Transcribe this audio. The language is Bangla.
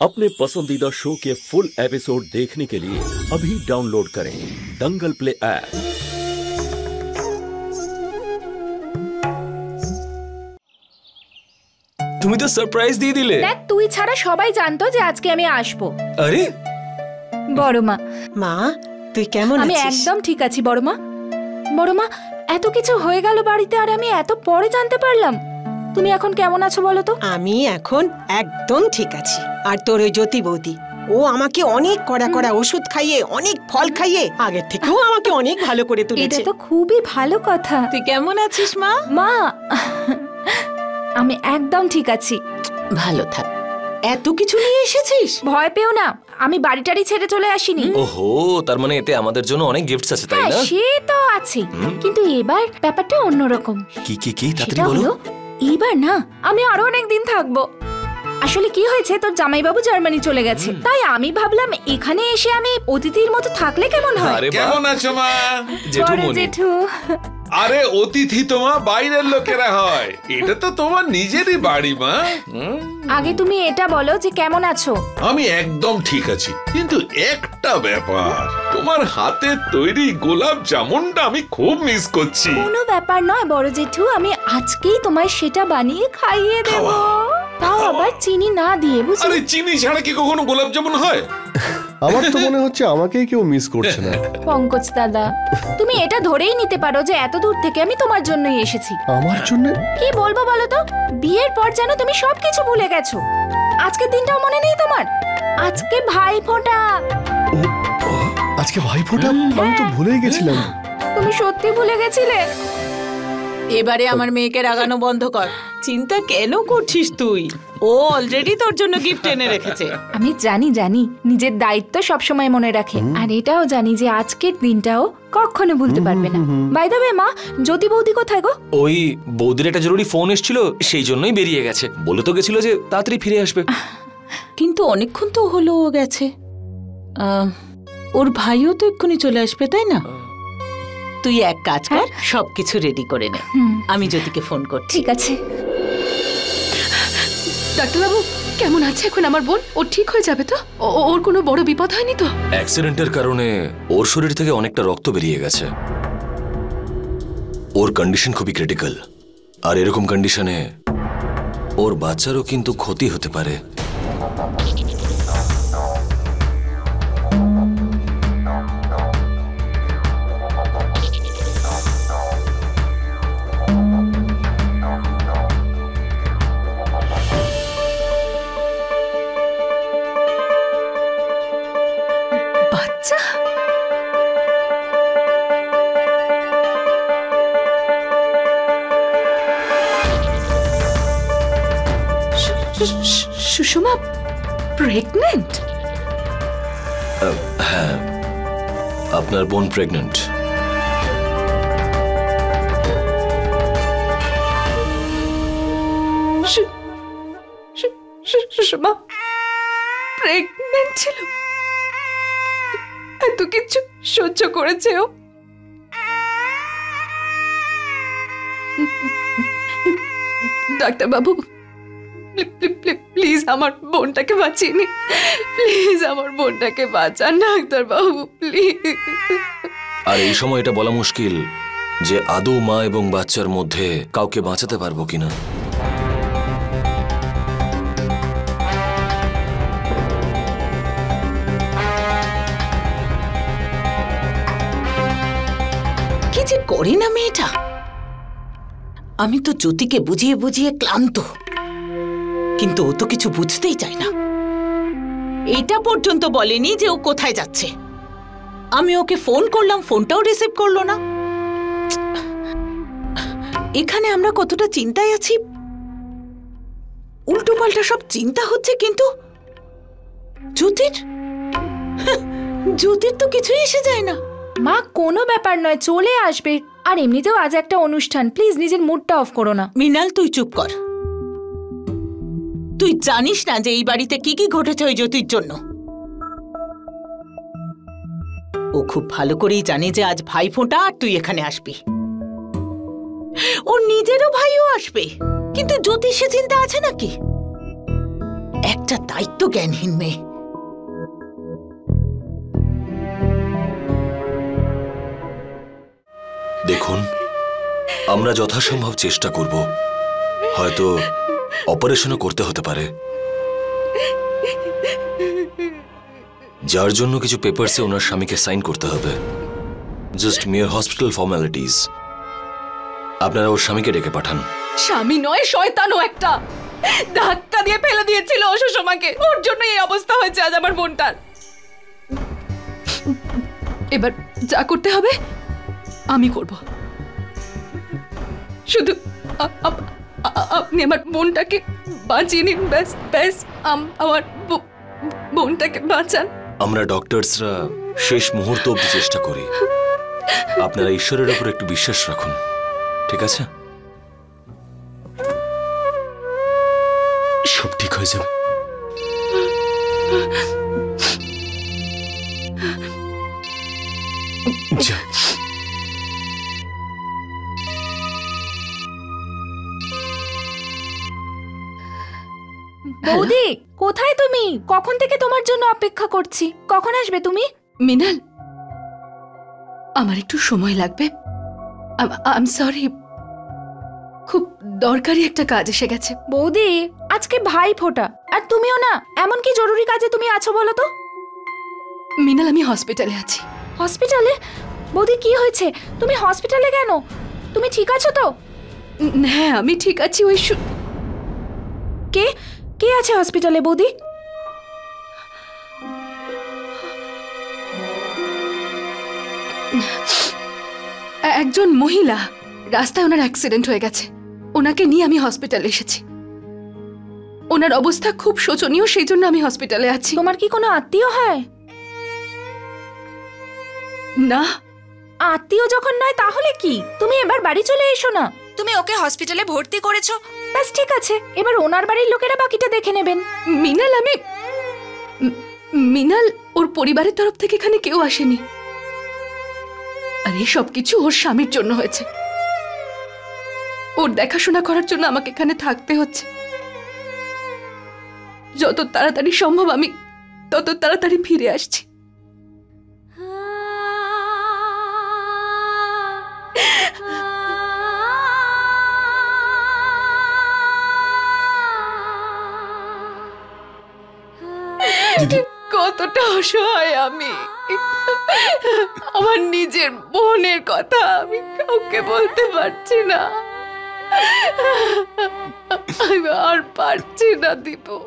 अपने पसंदीदा शो के फुल एपिसोड देखने के लिए अभी डाउनलोड करें दंगल प्ले ऐप। তুমি তো সারপ্রাইজ দিয়ে দিলে। দেখ তুই ছাড়া সবাই জানতো যে আজকে আমি আসবো। আরে বড় মা, মা তুই কেমন আছিস? আমি একদম ঠিক আছি বড় মা। বড় মা, এত কিছু হয়ে গেল বাড়িতে আর আমি এত পরে জানতে পারলাম। তুমি এখন কেমন আছো বলো তো? আমি এখন একদম ঠিক আছি। আর তোর ওই জ্যোতি বৌদি, ও আমাকে অনেক কড়া কড়া ওষুধ খাইয়ে, অনেক ফল খাইয়ে আগের থেকেও আমাকে অনেক ভালো করে তুলেছে। এটা তো খুবই ভালো কথা। তুই কেমন আছিস মা? মা, আমি একদম ঠিক আছি। ভালো থাক। এত কিছু নিয়ে এসেছিস? ভয় পেও না, আমি বাড়িটারি ছেড়ে চলে আসিনি। ওহো, তার মানে এতে আমাদের জন্য অনেক গিফটস আছে, তাই না? সে তো আছে, কিন্তু এবার ব্যাপারটা অন্যরকম। কি কি কি তাড়াতাড়ি বলো। এবার না, আমি আরো অনেক দিন থাকবো। আসলে কি হয়েছে, তোর জামাইবাবু জার্মানি চলে গেছে, তাই আমি ভাবলাম এখানে এসে আমি অতিথির মতো থাকলে কেমন হয়। কেমন আছো মা? জেঠু। আরে অতিথি তোমার বাইরের লোকেরা হয়, এটা তো তোমার নিজেরই বাড়ি মা। আগে তুমি এটা বলো যে কেমন আছো। আমি একদম ঠিক আছি, কিন্তু একটা ব্যাপার, তোমার হাতের তৈরি গোলাপ জামুনটা আমি খুব মিস করছি। কোনো ব্যাপার নয় বড় জেঠু, আমি আজকেই তোমায় সেটা বানিয়ে খাইয়ে দেব, তাও আবার চিনি না দিয়ে, বুঝলি? আরে চিনি ছাড়া কি কখনো গোলাপ জামুন হয়? আমার তো মনে হচ্ছে আমাকেই কেউ মিস করছে না। পঙ্কজ দাদা, তুমি এটা ধরেই নিতে পারো যে এত দূর থেকে আমি তোমার জন্যই এসেছি। আমার জন্য? কি বলবো বলো তো, বিয়ের পর যেন তুমি সবকিছু ভুলে গেছো। আজকের দিনটাও মনে নেই তোমার? আজকে ভাইফোঁটা। আজকে ভাইফোঁটা? আমি তো ভুলেই গেছিলাম। তুমি সত্যি ভুলে গেছিলে? এবারে আমার মেয়েকে রাগানো বন্ধ কর। চিন্তা কেন করছিস তুই? ও অলরেডি তোর জন্য গিফট এনে রেখেছে। আমি জানি নিজের দায়িত্ব সবসময় মনে রাখে, আর এটাও জানি যে আজকের দিনটাও কখনো ভুলতে পারবে না। বাই দ্য ওয়ে মা, জ্যোতি বৌদি কোথায় গো? ওই বৌদির একটা জরুরি ফোন এসেছিল, সেই জন্যই বেরিয়ে গেছে। বলে তো গেছিল যে তাড়াতাড়ি ফিরে আসবে। কিন্তু অনেকক্ষণ তো হলো ও গেছে। ওর ভাইও তো এক্ষুনি চলে আসবে, তাই না? তুই এক কাজ কর, সবকিছু রেডি করে নে, আমি জ্যোতিকে ফোন করছি। ঠিক আছে। ডাক্তারবাবু, কেমন আছে এখন আমার বোন? ও ঠিক হয়ে যাবে তো? ওর কোনো বড় বিপদ হয়নি তো? অ্যাক্সিডেন্টের কারণে ওর শরীর থেকে অনেকটা রক্ত বেরিয়ে গেছে। ওর কন্ডিশন খুবই ক্রিটিক্যাল, আর এরকম কন্ডিশনে ওর বাচ্চারও কিন্তু ক্ষতি হতে পারে। সুষমা প্রেগন্যান্ট? হ্যাঁ, আপনার বোন প্রেগন্যান্ট। সুষমা প্রেগন্যান্ট ছিল? এত কিছু সহ্য করেছে ও? ডাক্তারবাবু, প্লিজ আমার বোনটাকে বাঁচিয়ে নি, প্লিজ আমার বোনটাকে বাঁচান ডাক্তারবাবু, প্লিজ। আর এই সময় এটা বলা মুশকিল যে আদৌ মা এবং বাচ্চার মধ্যে কাউকে বাঁচাতে পারবো কিনা। কি যে করে না মেয়েটা। আমি তো জ্যোতিকে বুঝিয়ে বুঝিয়ে ক্লান্ত, কিন্তু ও তো কিছু বুঝতেই চায় না। এটা পর্যন্ত বলেনি যে ও কোথায় যাচ্ছে। আমি ওকে ফোন করলাম, ফোনটাও রিসিভ করলো না। এখানে আমরা কতটা চিন্তায় আছি, উল্টো পাল্টা সব চিন্তা হচ্ছে, কিন্তু জ্যোতির তো কিছুই এসে যায় না। মা, কোনো ব্যাপার নয়, চলে আসবে। আর এমনিতেও আজ একটা অনুষ্ঠান, প্লিজ নিজের মুডটা অফ করো না। মৃণাল, তুই চুপ কর। তুই জানিস না যে এই বাড়িতে কি কি ঘটেছে ওই জ্যোতির জন্য? ও খুব ভালো করেই জানে যে আজ ভাইফোঁটা আর তুই এখানে আসবি। ওর নিজেরও ভাইও আসবে, কিন্তু জ্যোতিষে চিন্তা আছে নাকি? একটা দায়িত্ব জ্ঞানহীন মেয়ে। দেখুন, আমরা যথাসম্ভব চেষ্টা করব, হয়তো অপারেশনও করতে হতে পারে, যার জন্য কিছু পেপারসে ওনার স্বামীকে সাইন করতে হবে। জাস্ট মিয়ার হসপিটাল ফর্মালিটিজ। আপনারা ওর স্বামীকে ডেকে পাঠান। স্বামী নয়, শয়তানও একটা। ধাক্কা দিয়ে ফেলে দিয়েছিল ও সুষমাকে, ওর জন্য এই অবস্থা হয়েছে আজ আমার বোনটার। এবার যা করতে হবে আমি করব। শুধু আপনি আমার বোনটাকে বাঁচিয়ে নিন, ব্যাস ব্যাস। আমার বোনটাকে বাঁচান। আমরা ডক্টরসরা শেষ মুহূর্ত অবধি চেষ্টা করি। আপনারা ঈশ্বরের উপর একটু বিশ্বাস রাখুন, ঠিক আছে? সব ঠিক হয়ে যাবে। যা। বৌদি, কোথায় তুমি? কখন থেকে তোমার জন্য অপেক্ষা করছি। কখন আসবে তুমি? মিনাল, আমার একটু সময় লাগবে। আই এম সরি, খুব দরকারি একটা কাজ এসে গেছে। বৌদি, আজকে ভাই ফোঁটা, আর তুমিও না। এমন কি জরুরি কাজে তুমি আছো বলো তো? মিনাল, আমি হসপিটালে আছি। হসপিটালে? বৌদি, কি হয়েছে? তুমি হসপিটালে কেন? তুমি ঠিক আছো তো? হ্যাঁ, আমি ঠিক আছি। ওই কে কে আছে হসপিটালে বৌদি? একজন মহিলা, রাস্তায় ওনার অ্যাক্সিডেন্ট হয়ে গেছে। ওনাকে নিয়ে আমি হসপিটালে এসেছি। ওনার অবস্থা খুব শোচনীয়, সেই জন্য আমি হসপিটালে আছি। তোমার কি কোনো আত্মীয় হয়? না। আত্মীয় যখন নয় তাহলে কি? তুমি এবার বাড়ি চলে এসো না। তুমি ওকে হসপিটালে ভর্তি করেছো, ব্যাস ঠিক আছে। এবার ওনার বাড়ির লোকেরা বাকিটা দেখে নেবেন। মিনাল, মিনাল, ওর পরিবারের তরফ থেকে এখানে কেউ আসেনি। আর এই সব কিছু ওর স্বামীর জন্য হয়েছে। ওর দেখাশোনা করার জন্য আমাকে এখানে থাকতে হচ্ছে। যত তাড়াতাড়ি সম্ভব আমি তত তাড়াতাড়ি ফিরে আসছি। কতটা অসহায় আমি। আমার নিজের বোনের কথা আমি কাউকে বলতে পারছি না। আমি আর পারছি না দীপু।